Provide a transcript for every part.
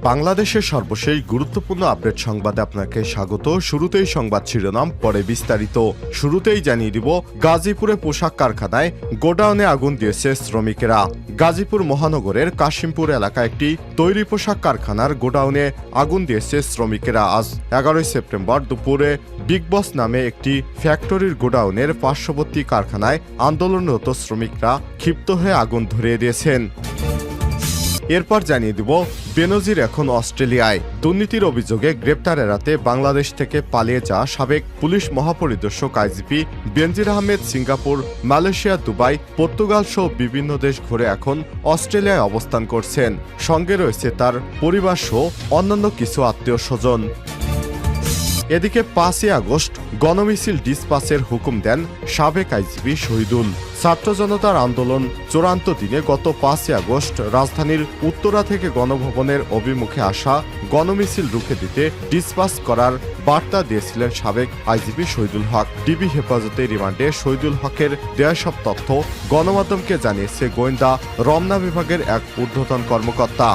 বাংলাদেশের সর্বশেষ গুরুত্বপূর্ণ আপডেট সংবাদে আপনাকে স্বাগত। শুরুতেই সংবাদ শিরোনাম, পরে বিস্তারিত। শুরুতেই জানিয়ে দিব, গাজীপুরে পোশাক কারখানায় গোডাউনে আগুন দিয়েছে শ্রমিকেরা। গাজীপুর মহানগরের কাশিমপুর এলাকায় একটি তৈরি পোশাক কারখানার গোডাউনে আগুন দিয়েছে শ্রমিকেরা। আজ 11 সেপ্টেম্বর দুপুরে বিগ বস নামে একটি ফ্যাক্টরির গোডাউনের পার্শ্ববর্তী কারখানায় আন্দোলনরত শ্রমিকরা ক্ষিপ্ত হয়ে আগুন ধরিয়ে দিয়েছেন। এরপর জানিয়ে দিব, বেনজির এখন অস্ট্রেলিয়ায়। দুর্নীতির অভিযোগে গ্রেপ্তার এড়াতে বাংলাদেশ থেকে পালিয়ে যাওয়া সাবেক পুলিশ মহাপরিদর্শক IGP Benazir Ahmed Singapore, Malaysia, Dubai, Portugal সহ বিভিন্ন দেশ ঘুরে এখন অস্ট্রেলিয়ায় অবস্থান করছেন। সঙ্গে রয়েছে তার পরিবার সহ অন্যান্য কিছু আত্মীয় স্বজন। এদিকে 5 আগস্ট গণমিছিল ডিসপাসের হুকুম দেন সাবেক আইজিপি শহীদুল। ছাত্র জনতার আন্দোলন চূড়ান্ত দিনে গত 5 আগস্ট রাজধানীর উত্তরা থেকে গণভবনের অভিমুখে আসা গণমিছিল রুখে দিতে ডিসপাস করার বার্তা দিয়েছিলেন সাবেক আইজিপি শহীদুল হক। ডিবি হেফাজতে রিমান্ডে শহীদুল হকের দেয়া সব তথ্য গণমাধ্যমকে জানিয়েছে গোয়েন্দা রমনা বিভাগের এক ঊর্ধ্বতন কর্মকর্তা।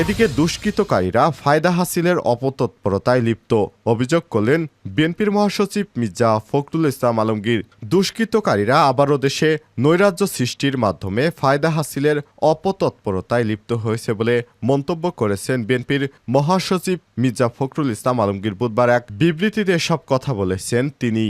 এদিকে দুষ্কৃতকারীরা ফায়দা হাসিলের অপতৎপরতায় লিপ্ত অভিযোগ করলেন বিএনপির মহাসচিব মির্জা ফখরুল ইসলাম আলমগীর। দুষ্কৃতকারীরা আবারও দেশে নৈরাজ্য সৃষ্টির মাধ্যমে ফায়দা হাসিলের অপতৎপরতায় লিপ্ত হয়েছে বলে মন্তব্য করেছেন বিএনপির মহাসচিব মির্জা ফখরুল ইসলাম আলমগীর। বুধবার এক বিবৃতিতে এসব কথা বলেছেন তিনি।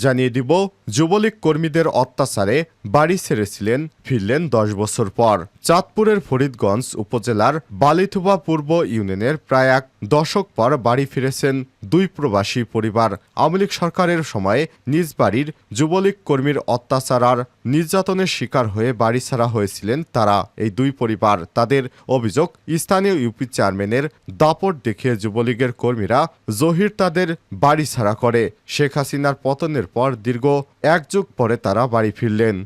জানিয়ে দিব, যুবলীগ কর্মীদের অত্যাচারে বাড়ি ছেড়েছিলেন, ফিরলেন 10 বছর পর। চাঁদপুরের ফরিদগঞ্জ উপজেলার বালিথুবা পূর্ব ইউনিয়নের প্রায় 1 দশক পর বাড়ি ফিরেছেন 2 প্রবাসী পরিবার। আওয়ামী লীগ সরকারের সময়ে নিজ বাড়ির যুবলীগ কর্মীর অত্যাচার আর নির্যাতনের শিকার হয়ে বাড়ি ছাড়া হয়েছিলেন তারা। এই 2 পরিবার, তাদের অভিযোগ, স্থানীয় ইউপি চেয়ারম্যানের দাপট দেখিয়ে যুবলীগের কর্মীরা জহির তাদের বাড়ি ছাড়া করে। শেখ হাসিনার পতনের পর দীর্ঘ 1 যুগ পরে তারা বাড়ি ফিরলেন।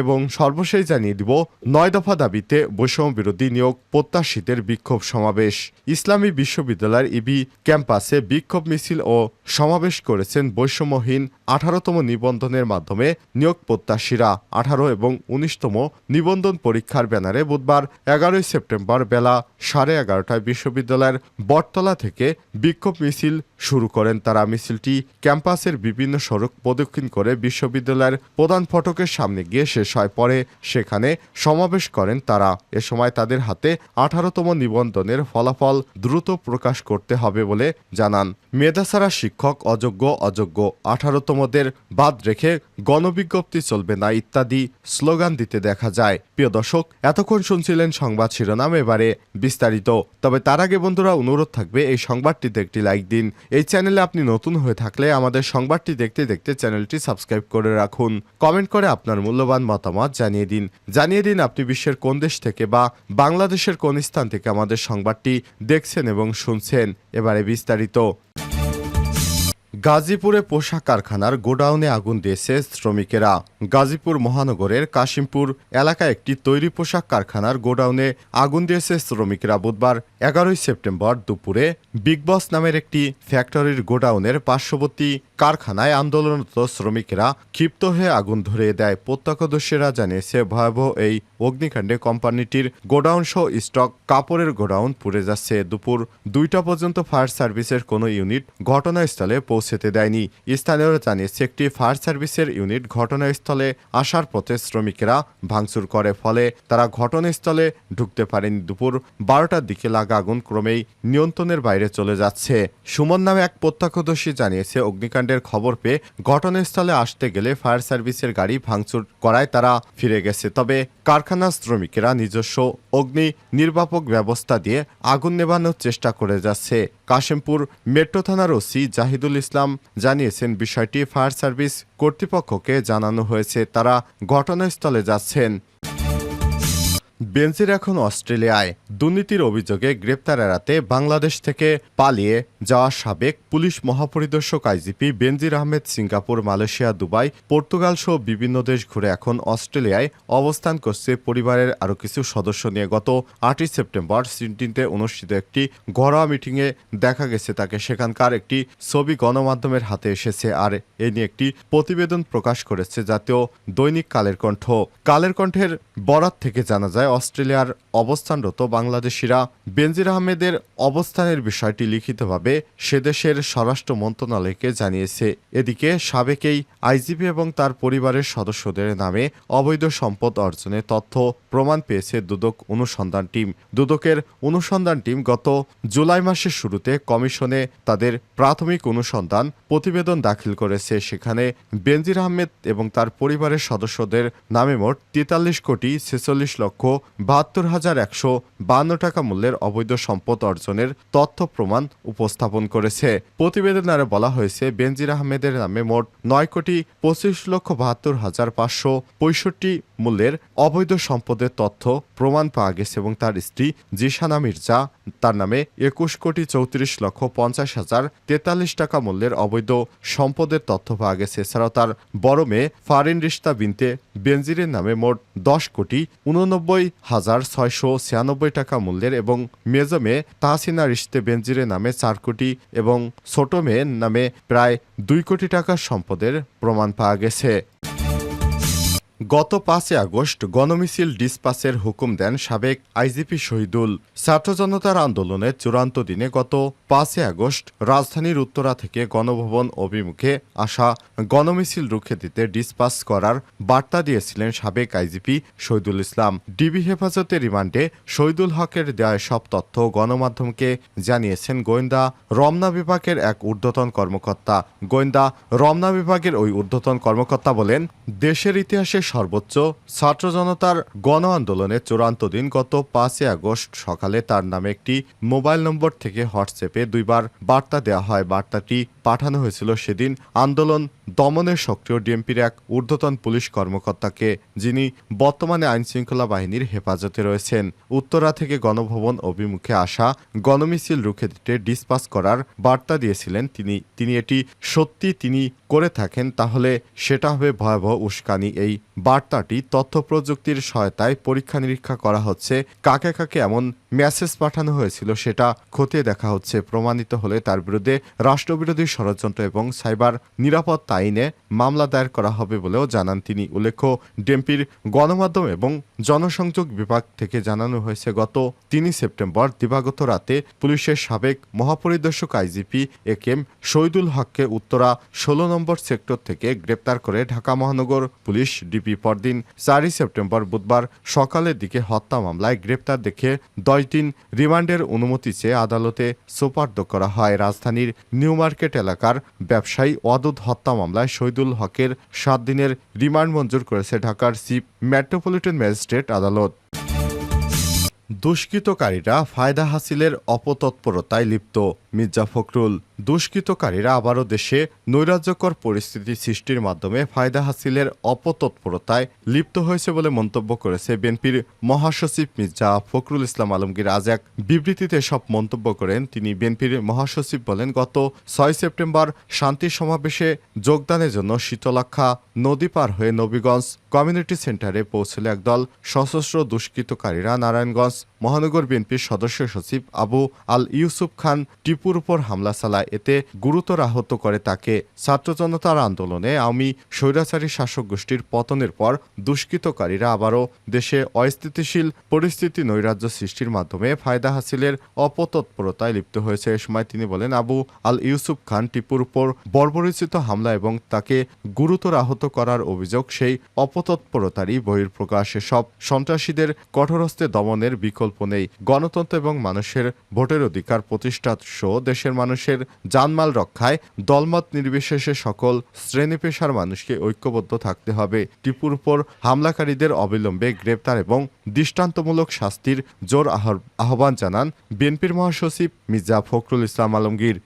এবং সর্বশেষ জানিয়ে দিব, 9 দফা দাবিতে বৈষম্য বিরোধী নিয়োগ প্রত্যাশীদের বিক্ষোভ সমাবেশ। ইসলামী বিশ্ববিদ্যালয়ের ইবি ক্যাম্পাসে বিক্ষোভ মিছিল ও সমাবেশ করেছেন বৈষম্যহীন 18তম নিবন্ধনের মাধ্যমে নিয়োগ প্রত্যাশীরা। 18 এবং 19তম নিবন্ধন পরীক্ষার ব্যানারে বুধবার 11 সেপ্টেম্বর বেলা 11:30টায় বিশ্ববিদ্যালয়ের বটতলা থেকে বিক্ষোভ মিছিল শুরু করেন তারা। মিছিলটি ক্যাম্পাসের বিভিন্ন সড়ক প্রদক্ষিণ করে বিশ্ববিদ্যালয়ের প্রধান ফটকের সামনে গিয়ে শেষ হয়। পরে সেখানে সমাবেশ করেন তারা। এ সময় তাদের হাতে 18তম নিবন্ধনের ফলাফল দ্রুত প্রকাশ করতে হবে বলে জানান। মেধা ছাড়া শিক্ষক অযোগ্য, 18তমদের বাদ রেখে গণবিজ্ঞপ্তি চলবে না ইত্যাদি স্লোগান দিতে দেখা যায়। প্রিয় দর্শক, এতক্ষণ শুনছিলেন সংবাদ শিরোনাম, এবারে বিস্তারিত। তবে তার আগে বন্ধুরা, অনুরোধ থাকবে এই সংবাদটিতে একটি লাইক দিন। এই চ্যানেলে আপনি নতুন হয়ে থাকলে আমাদের সংবাদটি দেখতে দেখতে চ্যানেলটি সাবস্ক্রাইব করে রাখুন। কমেন্ট করে আপনার মূল্যবান মতামত জানিয়ে দিন আপনি বিশ্বের কোন দেশ থেকে বা বাংলাদেশের কোন স্থান থেকে আমাদের সংবাদটি দেখছেন এবং শুনছেন। এবারে বিস্তারিত। গাজীপুরে পোশাক কারখানার গোডাউনে আগুন দিয়েছে শ্রমিকেরা। গাজীপুর মহানগরের কাশিমপুর এলাকায় একটি তৈরি পোশাক কারখানার গোডাউনে আগুন দিয়েছে শ্রমিকেরা। বুধবার 11 সেপ্টেম্বর দুপুরে বিগ বস নামের একটি ফ্যাক্টরির গোডাউনের পার্শ্ববর্তী কারখানায় আন্দোলনরত শ্রমিকেরা ক্ষিপ্ত হয়ে আগুন ধরিয়ে দেয়। প্রত্যক্ষদর্শীরা জানিয়েছে, ভয়াবহ এই অগ্নিকাণ্ডে কোম্পানিটির গোডাউন সহ স্টক কাপড়ের গোডাউন পুড়ে যাচ্ছে। দুপুর 2টা পর্যন্ত ফায়ার সার্ভিসের কোনো ইউনিট ঘটনাস্থলে পৌঁছতে দেয়নি। স্থানীয়রা জানিয়েছে, একটি ফায়ার সার্ভিসের ইউনিট ঘটনাস্থলে আসার পথে শ্রমিকেরা ভাঙচুর করে, ফলে তারা ঘটনাস্থলে ঢুকতে পারেনি। দুপুর 12টার দিকে লাগা আগুন ক্রমেই নিয়ন্ত্রণের বাইরে চলে যাচ্ছে। সুমন নামে এক প্রত্যক্ষদর্শী জানিয়েছে, অগ্নিকাণ্ডের খবর পেয়ে ঘটনাস্থলে আসতে গেলে ফায়ার সার্ভিসের গাড়ি ভাঙচুর করায় তারা ফিরে গেছে। তবে কারখানার শ্রমিকেরা নিজস্ব অগ্নি নির্বাপক ব্যবস্থা দিয়ে আগুন নেভানোর চেষ্টা করে যাচ্ছে। কাশিমপুর মেট্রো থানার ওসি জাহিদুল ইসলাম জানিয়েছেন, বিষয়টি ফায়ার সার্ভিস কর্তৃপক্ষকে জানানো হয়েছে, তারা ঘটনাস্থলে যাচ্ছেন। বেনজির এখন অস্ট্রেলিয়ায়। দুর্নীতির অভিযোগে গ্রেপ্তার এড়াতে বাংলাদেশ থেকে পালিয়ে যাওয়া সাবেক পুলিশ মহাপরিদর্শক IGP Benazir Ahmed Singapore, Malaysia, Dubai, Portugal সহ বিভিন্ন দেশ ঘুরে এখন অস্ট্রেলিয়ায় অবস্থান করছে পরিবারের আরও কিছু সদস্য নিয়ে। গত 8 সেপ্টেম্বর সিডনিতে অনুষ্ঠিত একটি ঘরোয়া মিটিংয়ে দেখা গেছে তাকে। সেখানকার একটি ছবি গণমাধ্যমের হাতে এসেছে, আর এ নিয়ে একটি প্রতিবেদন প্রকাশ করেছে জাতীয় দৈনিক কালের কণ্ঠ। কালের কণ্ঠের বরাত থেকে জানা যায়, অস্ট্রেলিয়ার অবস্থানরত বাংলাদেশিরা বেনজির আহমেদের অবস্থানের বিষয়টি লিখিতভাবে সেদেশের স্বরাষ্ট্র মন্ত্রণালয়কে জানিয়েছে। এদিকে সাবেক এই আইজিপি এবং তার পরিবারের সদস্যদের নামে অবৈধ সম্পদ অর্জনের তথ্য প্রমাণ পেয়েছে দুদক অনুসন্ধান টিম। দুদকের অনুসন্ধান টিম গত জুলাই মাসের শুরুতে কমিশনে তাদের প্রাথমিক অনুসন্ধান প্রতিবেদন দাখিল করেছে। সেখানে বেনজির আহমেদ এবং তার পরিবারের সদস্যদের নামে মোট 43,46,72,152 টাকা মূল্যের অবৈধ সম্পদ অর্জনের তথ্য প্রমাণ উপস্থাপন করেছে। প্রতিবেদনে বলা হয়েছে, বেনজির আহমেদের নামে মোট 9,25,72,565 মূল্যের অবৈধ সম্পদের তথ্য প্রমাণ পাওয়া গেছে এবং তার স্ত্রী জিসানা মির্জা তার নামে 21,34,50,043 টাকা মূল্যের অবৈধ সম্পদের তথ্য পাওয়া গেছে। এছাড়াও তার বড় মেয়ে ফারিন রিশতা বিনতে বেনজিরের নামে মোট 10,89,696 টাকা মূল্যের এবং মেজো মেয়ে তাহসিনা রিশতে বেনজিরের নামে 4 কোটি এবং ছোট মেয়ের নামে প্রায় 2 কোটি টাকার সম্পদের প্রমাণ পাওয়া গেছে। গত 5 আগস্ট গণমিছিল ডিসপাসের হুকুম দেন সাবেক আইজিপি শহীদুল। ছাত্র জনতার আন্দোলনের চূড়ান্ত দিনে গত 5 আগস্ট রাজধানীর উত্তরা থেকে গণভবন অভিমুখে আসা গণমিছিল রুখে দিতে ডিসপাস করার বার্তা দিয়েছিলেন সাবেক আইজিপি শহীদুল ইসলাম। ডিবি হেফাজতে রিমান্ডে শহীদুল হকের দেওয়া সব তথ্য গণমাধ্যমকে জানিয়েছেন গোয়েন্দা রমনা বিভাগের এক ঊর্ধ্বতন কর্মকর্তা। গোয়েন্দা রমনা বিভাগের ওই ঊর্ধ্বতন কর্মকর্তা বলেন, দেশের ইতিহাসে সর্বোচ্চ ছাত্র জনতার গণ আন্দোলনের চূড়ান্ত দিন গত 5 আগস্ট সকালে তার নামে একটি মোবাইল নম্বর থেকে হোয়াটসঅ্যাপে 2 বার বার্তা দেওয়া হয়। বার্তাটি পাঠানো হয়েছিল সেদিন আন্দোলন দমনের সক্রিয় ডিএমপির এক ঊর্ধ্বতন পুলিশ কর্মকর্তাকে, যিনি বর্তমানে আইনশৃঙ্খলা বাহিনীর হেফাজতে রয়েছেন। উত্তরা থেকে গণভবন অভিমুখে আসা গণমিছিল রুখে দিতে ডিসপাস করার বার্তা দিয়েছিলেন তিনি এটি সত্যি তিনি করে থাকেন তাহলে সেটা হবে ভয়াবহ উস্কানি। এই বার্তাটি তথ্য প্রযুক্তির সহায়তায় পরীক্ষা নিরীক্ষা করা হচ্ছে। কাকে কাকে এমন মেসেজ পাঠানো হয়েছিল সেটা খতিয়ে দেখা হচ্ছে। প্রমাণিত হলে তার বিরুদ্ধে রাষ্ট্রবিরোধী ষড়যন্ত্র এবং সাইবার নিরাপত্তা আইনে মামলা দায়ের করা হবে বলেও জানান তিনি। উল্লেখ্য, ডিএমপির গণমাধ্যম এবং জনসংযোগ বিভাগ থেকে জানানো হয়েছে, গত 3 সেপ্টেম্বর দিবাগত রাতে পুলিশের সাবেক মহাপরিদর্শক আইজিপি একেএম শহীদুল হককে উত্তরা 16 নম্বর সেক্টর থেকে গ্রেপ্তার করে ঢাকা মহানগর পুলিশ ডিবি পরদিন 4 সেপ্টেম্বর বুধবার সকালের দিকে হত্যা মামলায় গ্রেপ্তার দেখে 10 দিন রিমান্ডের অনুমতি চেয়ে আদালতে সোপর্দ করা হয়। রাজধানীর নিউ মার্কেট এলাকার ব্যবসায়ী ওয়াদুদ হত্যা মামলায় শহীদুল হকের 7 দিনের রিমান্ড মঞ্জুর করেছে ঢাকার চিফ মেট্রোপলিটন ম্যাজিস্ট্রেট আদালত। দুষ্কৃতকারীরা ফায়দা হাসিলের অপতৎপরতায় লিপ্ত, মির্জা ফখরুল। দুষ্কৃতকারীরা আবারও দেশে নৈরাজ্যকর পরিস্থিতি সৃষ্টির মাধ্যমে ফায়দা হাসিলের অপতৎপরতায় লিপ্ত হয়েছে বলে মন্তব্য করেছে বিএনপির মহাসচিব মির্জা ফখরুল ইসলাম আলমগীর। আজ এক বিবৃতিতে সব মন্তব্য করেন তিনি। বিএনপির মহাসচিব বলেন, গত 6 সেপ্টেম্বর শান্তি সমাবেশে যোগদানের জন্য শীতলাক্ষা নদী পার হয়ে নবীগঞ্জ কমিউনিটি সেন্টারে পৌঁছলে একদল সশস্ত্র দুষ্কৃতকারীরা নারায়ণগঞ্জ মহানগর বিএনপির সদস্য সচিব আবু আল ইউসুফ খান টিপুর উপর হামলা চালায়। এতে গুরুতর আহত করে তাকে। ছাত্র জনতার আন্দোলনে আওয়ামী স্বৈরাচারী শাসক গোষ্ঠীর পতনের পর দুষ্কৃতকারীরা আবারও দেশে অস্থিতিশীল পরিস্থিতি নৈরাজ্য সৃষ্টির মাধ্যমে ফায়দা হাসিলের অপতৎপরতায় লিপ্ত হয়েছে। এ সময় তিনি বলেন, আবু আল ইউসুফ খান টিপুর উপর বর্বরোচিত হামলা এবং তাকে গুরুতর আহত করার অভিযোগ সেই অপতৎপরতারই বহিঃপ্রকাশ। সব সন্ত্রাসীদের কঠোরহস্তে দমনের বিকল্প নেই। গণতন্ত্র এবং মানুষের ভোটের অধিকার প্রতিষ্ঠা সহ দেশের মানুষের জানমাল রক্ষায় দলমত নির্বিশেষে সকল শ্রেণী পেশার মানুষকে ঐক্যবদ্ধ থাকতে হবে। টিপুর উপর হামলাকারীদের অবিলম্বে গ্রেপ্তার এবং দৃষ্টান্তমূলক শাস্তির জোর আহ্বান জানান বিএনপির মহাসচিব মির্জা ফখরুল ইসলাম আলমগীর।